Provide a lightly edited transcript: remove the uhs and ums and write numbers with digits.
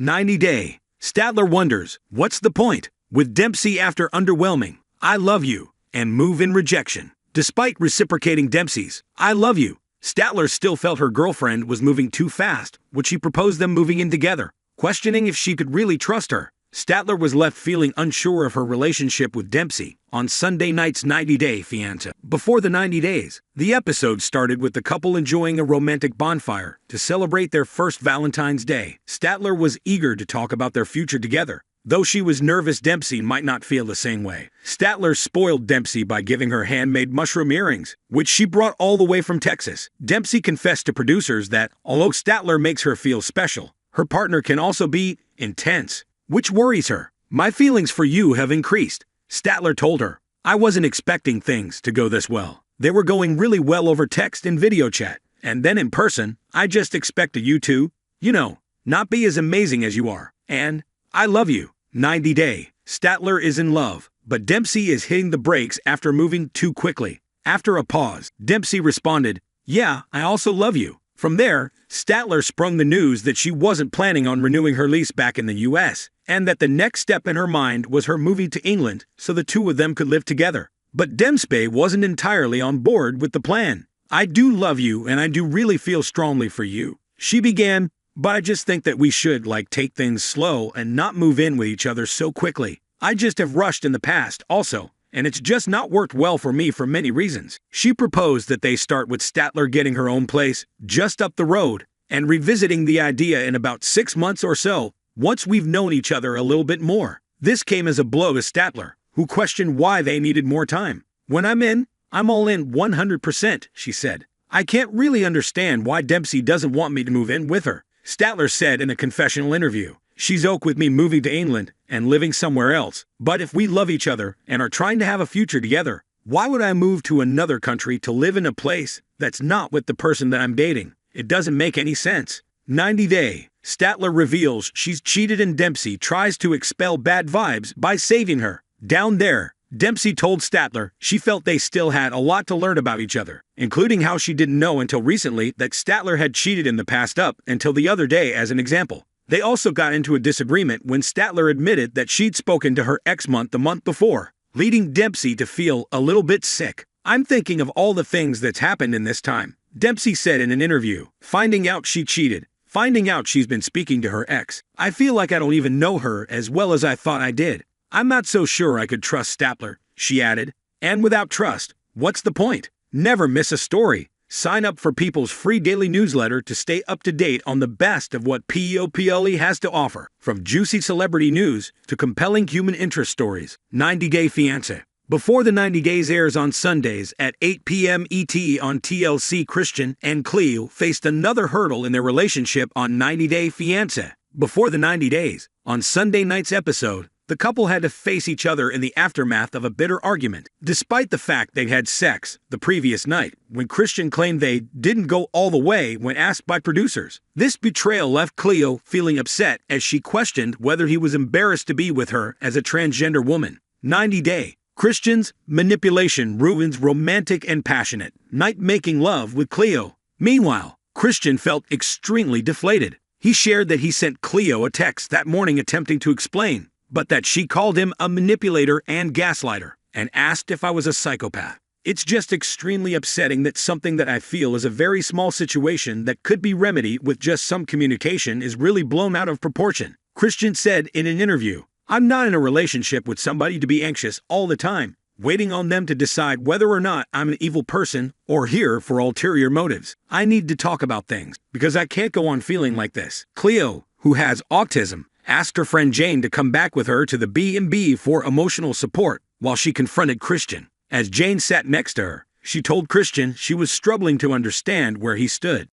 90 Day. Statler wonders, what's the point? With Dempsey after Underwhelming, I Love You, and Move in Rejection. Despite reciprocating Dempsey's I Love You, Statler still felt her girlfriend was moving too fast, which she proposed them moving in together. Questioning if she could really trust her, Statler was left feeling unsure of her relationship with Dempsey on Sunday night's 90 Day Fiancé. Before the 90 days, the episode started with the couple enjoying a romantic bonfire to celebrate their first Valentine's Day. Statler was eager to talk about their future together, though she was nervous Dempsey might not feel the same way. Statler spoiled Dempsey by giving her handmade mushroom earrings, which she brought all the way from Texas. Dempsey confessed to producers that, although Statler makes her feel special, her partner can also be intense, which worries her. My feelings for you have increased, Statler told her. I wasn't expecting things to go this well. They were going really well over text and video chat, and then in person, I just expected you to, not be as amazing as you are. And I love you. 90 Day. Statler is in love, but Dempsey is hitting the brakes after moving too quickly. After a pause, Dempsey responded, "Yeah, I also love you." From there, Statler sprung the news that she wasn't planning on renewing her lease back in the US, and that the next step in her mind was her moving to England so the two of them could live together. But Dempsey wasn't entirely on board with the plan. "I do love you and I do really feel strongly for you," she began, "but I just think that we should take things slow and not move in with each other so quickly. I just have rushed in the past also, and it's just not worked well for me for many reasons." She proposed that they start with Statler getting her own place just up the road and revisiting the idea in about 6 months or so, once we've known each other a little bit more. This came as a blow to Statler, who questioned why they needed more time. "When I'm in, I'm all in 100%, she said. "I can't really understand why Dempsey doesn't want me to move in with her," Statler said in a confessional interview. "She's okay with me moving to England and living somewhere else, but if we love each other and are trying to have a future together, why would I move to another country to live in a place that's not with the person that I'm dating? It doesn't make any sense." 90 Day. Statler reveals she's cheated and Dempsey tries to expel bad vibes by saving her. Down there, Dempsey told Statler she felt they still had a lot to learn about each other, including how she didn't know until recently that Statler had cheated in the past up until the other day as an example. They also got into a disagreement when Statler admitted that she'd spoken to her ex the month before, leading Dempsey to feel a little bit sick. "I'm thinking of all the things that's happened in this time," Dempsey said in an interview. "Finding out she cheated, finding out she's been speaking to her ex. I feel like I don't even know her as well as I thought I did. I'm not so sure I could trust Statler," she added. "And without trust, what's the point? Never miss a story. Sign up for People's free daily newsletter to stay up to date on the best of what POPLE has to offer, from juicy celebrity news to compelling human interest stories." 90 Day Fiancé. Before the 90 Days airs on Sundays at 8 p.m. ET on TLC, Christian and Cleo faced another hurdle in their relationship on 90 Day Fiancé. Before the 90 Days, on Sunday night's episode, the couple had to face each other in the aftermath of a bitter argument, despite the fact they'd had sex the previous night, when Christian claimed they didn't go all the way when asked by producers. This betrayal left Cleo feeling upset as she questioned whether he was embarrassed to be with her as a transgender woman. 90 Day. Christian's manipulation ruins romantic and passionate night making love with Cleo. Meanwhile, Christian felt extremely deflated. He shared that he sent Cleo a text that morning attempting to explain, but that she called him a manipulator and gaslighter, and asked if I was a psychopath. "It's just extremely upsetting that something that I feel is a very small situation that could be remedied with just some communication is really blown out of proportion," Christian said in an interview. "I'm not in a relationship with somebody to be anxious all the time, waiting on them to decide whether or not I'm an evil person or here for ulterior motives. I need to talk about things, because I can't go on feeling like this." Cleo, who has autism, asked her friend Jane to come back with her to the B&B for emotional support while she confronted Christian. As Jane sat next to her, she told Christian she was struggling to understand where he stood.